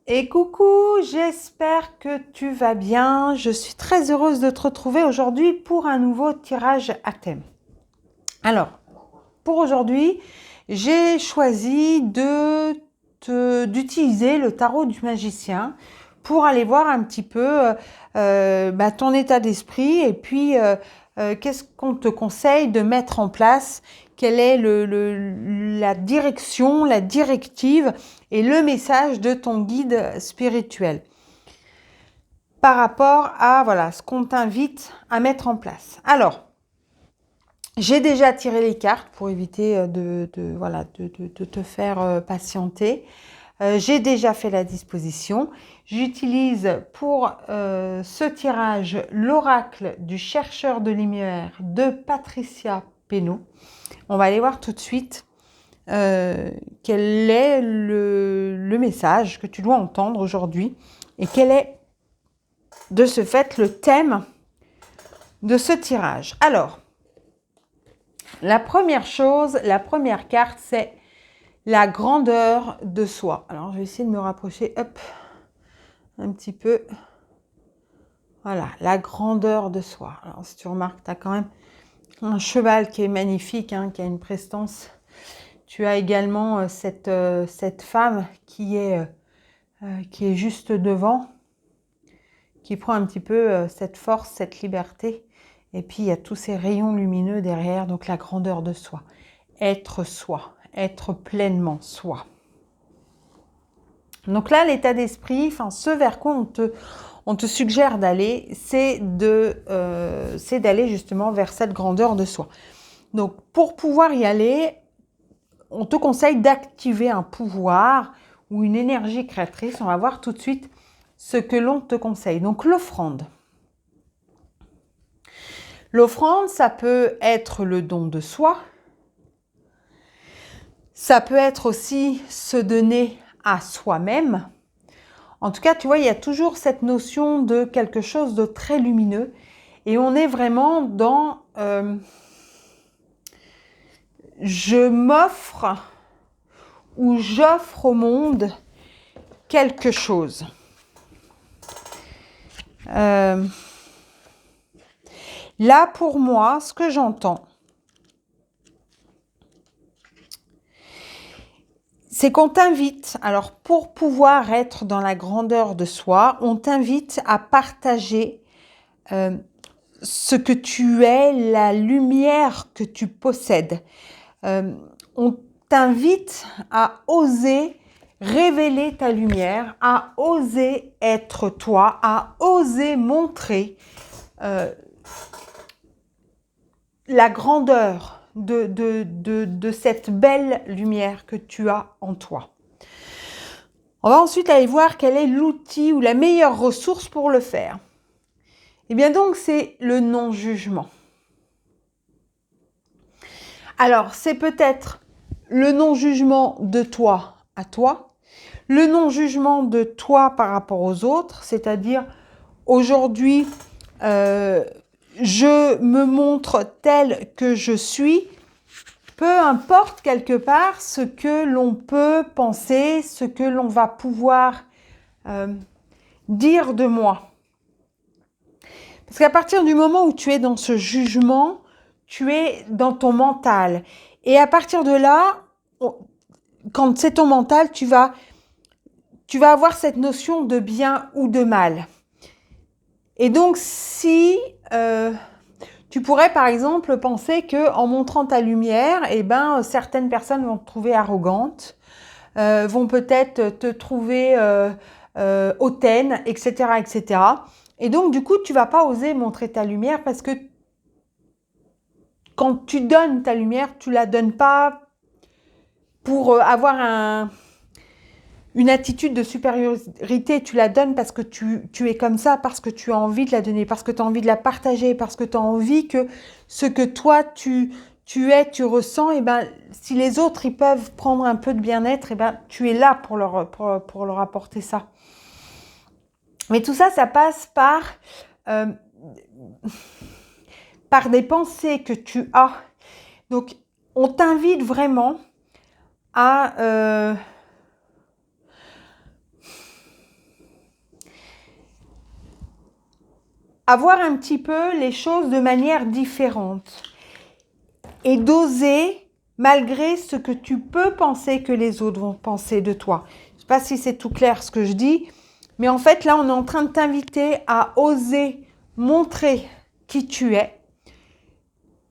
Et coucou, j'espère que tu vas bien. Je suis très heureuse de te retrouver aujourd'hui pour un nouveau tirage à thème. Alors, pour aujourd'hui, j'ai choisi d'utiliser le tarot du magicien pour aller voir un petit peu ton état d'esprit et puis qu'est-ce qu'on te conseille de mettre en place, quelle est la direction, la directive et le message de ton guide spirituel par rapport à ce qu'on t'invite à mettre en place. Alors, j'ai déjà tiré les cartes pour éviter de te faire patienter. J'ai déjà fait la disposition. J'utilise pour ce tirage l'oracle du chercheur de lumière de Patricia Pénaud. On va aller voir tout de suite quel est le message que tu dois entendre aujourd'hui et quel est de ce fait le thème de ce tirage. Alors, la première chose, la première carte, c'est la grandeur de soi. Alors, je vais essayer de me rapprocher, un petit peu. Voilà, la grandeur de soi. Alors, si tu remarques, tu as quand même un cheval qui est magnifique, qui a une prestance. Tu as également cette femme qui est juste devant, qui prend un petit peu cette force, cette liberté. Et puis, il y a tous ces rayons lumineux derrière, donc la grandeur de soi. Être soi, être pleinement soi. Donc là, l'état d'esprit, ce vers quoi on te suggère d'aller, c'est d'aller justement vers cette grandeur de soi. Donc, pour pouvoir y aller, on te conseille d'activer un pouvoir ou une énergie créatrice. On va voir tout de suite ce que l'on te conseille. Donc, l'offrande. L'offrande, ça peut être le don de soi. Ça peut être aussi se donner à soi-même. En tout cas, tu vois, il y a toujours cette notion de quelque chose de très lumineux. Et on est vraiment dans je m'offre ou j'offre au monde quelque chose. Là, pour moi, ce que j'entends, c'est qu'on t'invite, alors pour pouvoir être dans la grandeur de soi, on t'invite à partager ce que tu es, la lumière que tu possèdes. On t'invite à oser révéler ta lumière, à oser être toi, à oser montrer la grandeur de cette belle lumière que tu as en toi. On va ensuite aller voir quel est l'outil ou la meilleure ressource pour le faire. Et bien donc, c'est le non-jugement. Alors, c'est peut-être le non-jugement de toi à toi, le non-jugement de toi par rapport aux autres, c'est-à-dire aujourd'hui, je me montre tel que je suis, peu importe quelque part ce que l'on peut penser, ce que l'on va pouvoir dire de moi. Parce qu'à partir du moment où tu es dans ce jugement, tu es dans ton mental. Et à partir de là, quand c'est ton mental, tu vas avoir cette notion de bien ou de mal. Et donc, si tu pourrais, par exemple, penser qu'en montrant ta lumière, certaines personnes vont te trouver arrogante, vont peut-être te trouver hautaine, etc., etc. Et donc, du coup, tu vas pas oser montrer ta lumière parce que quand tu donnes ta lumière, tu la donnes pas pour avoir une attitude de supériorité, tu la donnes parce que tu es comme ça, parce que tu as envie de la donner, parce que tu as envie de la partager, parce que tu as envie que ce que toi tu es, tu ressens, si les autres ils peuvent prendre un peu de bien-être, tu es là pour leur apporter ça. Mais tout ça, ça passe par des pensées que tu as. Donc, on t'invite vraiment à à voir un petit peu les choses de manière différente et d'oser malgré ce que tu peux penser que les autres vont penser de toi. Je ne sais pas si c'est tout clair ce que je dis, mais en fait là on est en train de t'inviter à oser montrer qui tu es.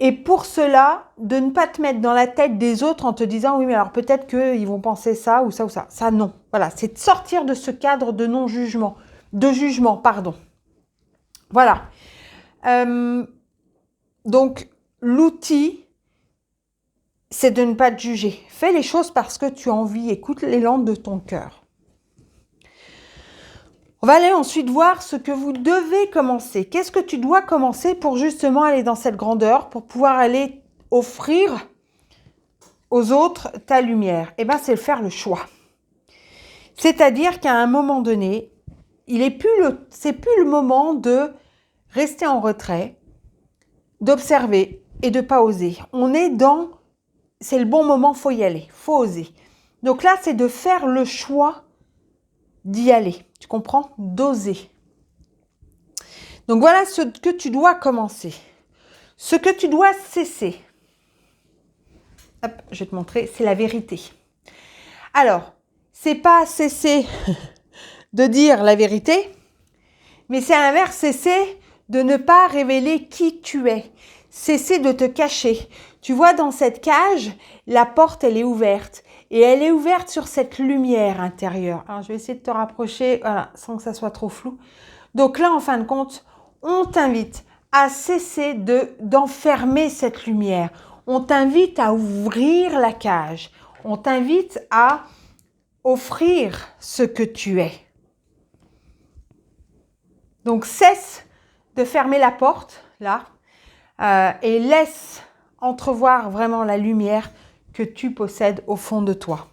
Et pour cela, de ne pas te mettre dans la tête des autres en te disant « Oui, mais alors peut-être qu'ils vont penser ça ou ça ou ça. » Ça, non. Voilà, c'est de sortir de ce cadre de non-jugement. De jugement, pardon. Voilà. Donc, l'outil, c'est de ne pas te juger. Fais les choses parce que tu as envie. Écoute l'élan de ton cœur. On va aller ensuite voir ce que vous devez commencer. Qu'est-ce que tu dois commencer pour justement aller dans cette grandeur, pour pouvoir aller offrir aux autres ta lumière? Eh bien, c'est faire le choix. C'est-à-dire qu'à un moment donné, c'est plus le moment de rester en retrait, d'observer et de pas oser. C'est le bon moment, faut y aller, faut oser. Donc là, c'est de faire le choix d'y aller. Tu comprends? D'oser. Donc voilà ce que tu dois commencer. Ce que tu dois cesser. Hop, je vais te montrer, c'est la vérité. Alors, c'est pas cesser de dire la vérité, mais c'est à l'inverse, cesser de ne pas révéler qui tu es. Cesser de te cacher. Tu vois, dans cette cage, la porte, elle est ouverte. Et elle est ouverte sur cette lumière intérieure. Alors, je vais essayer de te rapprocher, voilà, sans que ça soit trop flou. Donc là, en fin de compte, on t'invite à cesser d'enfermer cette lumière. On t'invite à ouvrir la cage. On t'invite à offrir ce que tu es. Donc, cesse de fermer la porte, là, et laisse entrevoir vraiment la lumière que tu possèdes au fond de toi.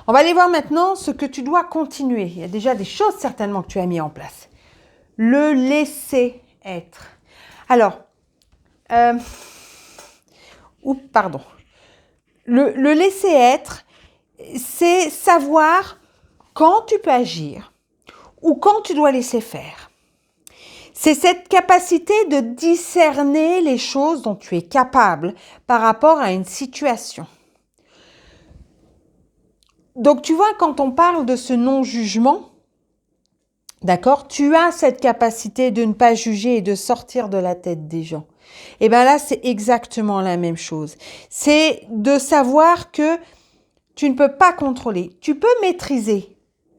On va aller voir maintenant ce que tu dois continuer. Il y a déjà des choses certainement que tu as mis en place. Le laisser être. Alors, le laisser être, c'est savoir quand tu peux agir ou quand tu dois laisser faire. C'est cette capacité de discerner les choses dont tu es capable par rapport à une situation. Donc, tu vois, quand on parle de ce non-jugement, d'accord, tu as cette capacité de ne pas juger et de sortir de la tête des gens. Et bien là, c'est exactement la même chose. C'est de savoir que tu ne peux pas contrôler. Tu peux maîtriser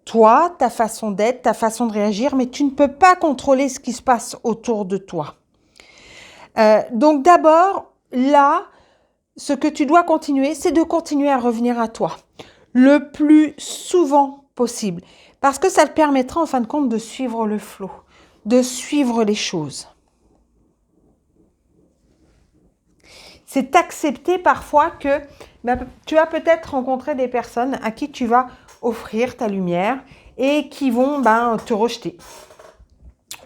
toi, ta façon d'être, ta façon de réagir, mais tu ne peux pas contrôler ce qui se passe autour de toi. Donc d'abord, là, ce que tu dois continuer, c'est de continuer à revenir à toi le plus souvent possible. Parce que ça te permettra en fin de compte de suivre le flot, de suivre les choses. C'est accepter parfois que tu vas peut-être rencontrer des personnes à qui tu vas offrir ta lumière et qui vont te rejeter.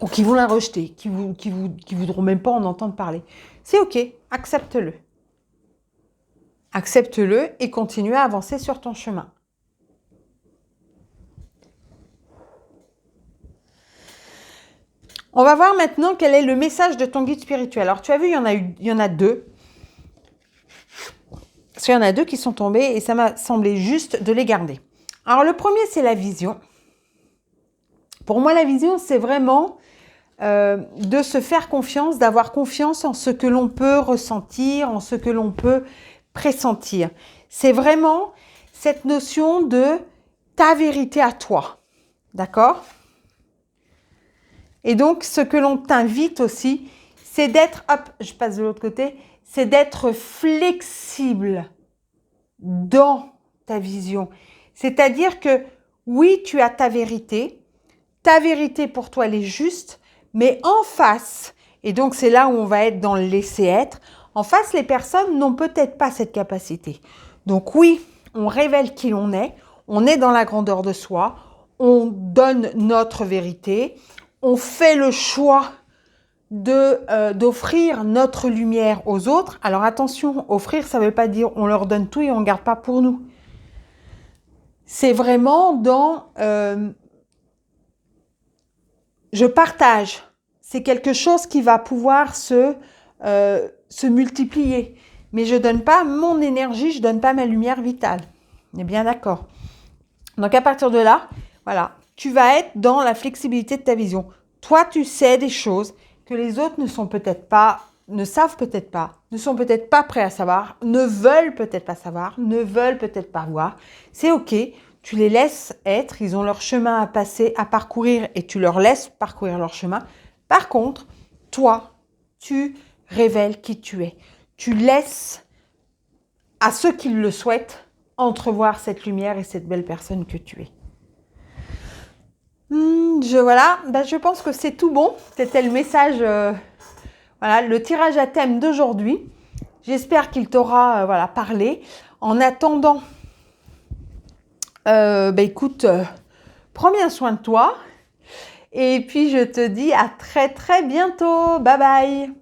Ou qui vont la rejeter, qui voudront même pas en entendre parler. C'est ok, accepte-le. Accepte-le et continue à avancer sur ton chemin. On va voir maintenant quel est le message de ton guide spirituel. Alors, tu as vu, il y en a deux. Parce qu'il y en a deux qui sont tombés et ça m'a semblé juste de les garder. Alors, le premier, c'est la vision. Pour moi, la vision, c'est vraiment de se faire confiance, d'avoir confiance en ce que l'on peut ressentir, en ce que l'on peut pressentir. C'est vraiment cette notion de ta vérité à toi. D'accord ? Et donc, ce que l'on t'invite aussi, c'est d'être, hop, je passe de l'autre côté, c'est d'être flexible dans ta vision. C'est-à-dire que oui, tu as ta vérité pour toi, elle est juste, mais en face, et donc c'est là où on va être dans le laisser être, en face, les personnes n'ont peut-être pas cette capacité. Donc oui, on révèle qui l'on est, on est dans la grandeur de soi, on donne notre vérité, on fait le choix d'offrir notre lumière aux autres. Alors attention, offrir, ça ne veut pas dire on leur donne tout et on ne garde pas pour nous. C'est vraiment dans je partage. C'est quelque chose qui va pouvoir se multiplier. Mais je donne pas mon énergie, je donne pas ma lumière vitale. On est bien d'accord. Donc à partir de là, voilà, tu vas être dans la flexibilité de ta vision. Toi, tu sais des choses que les autres ne savent peut-être pas, ne sont peut-être pas prêts à savoir, ne veulent peut-être pas savoir, ne veulent peut-être pas voir. C'est ok, tu les laisses être, ils ont leur chemin à passer, à parcourir et tu leur laisses parcourir leur chemin. Par contre, toi, tu révèles qui tu es. Tu laisses à ceux qui le souhaitent entrevoir cette lumière et cette belle personne que tu es. Je pense que c'est tout bon. C'était le message, voilà, le tirage à thème d'aujourd'hui. J'espère qu'il t'aura parlé. En attendant, écoute, prends bien soin de toi. Et puis je te dis à très très bientôt. Bye bye.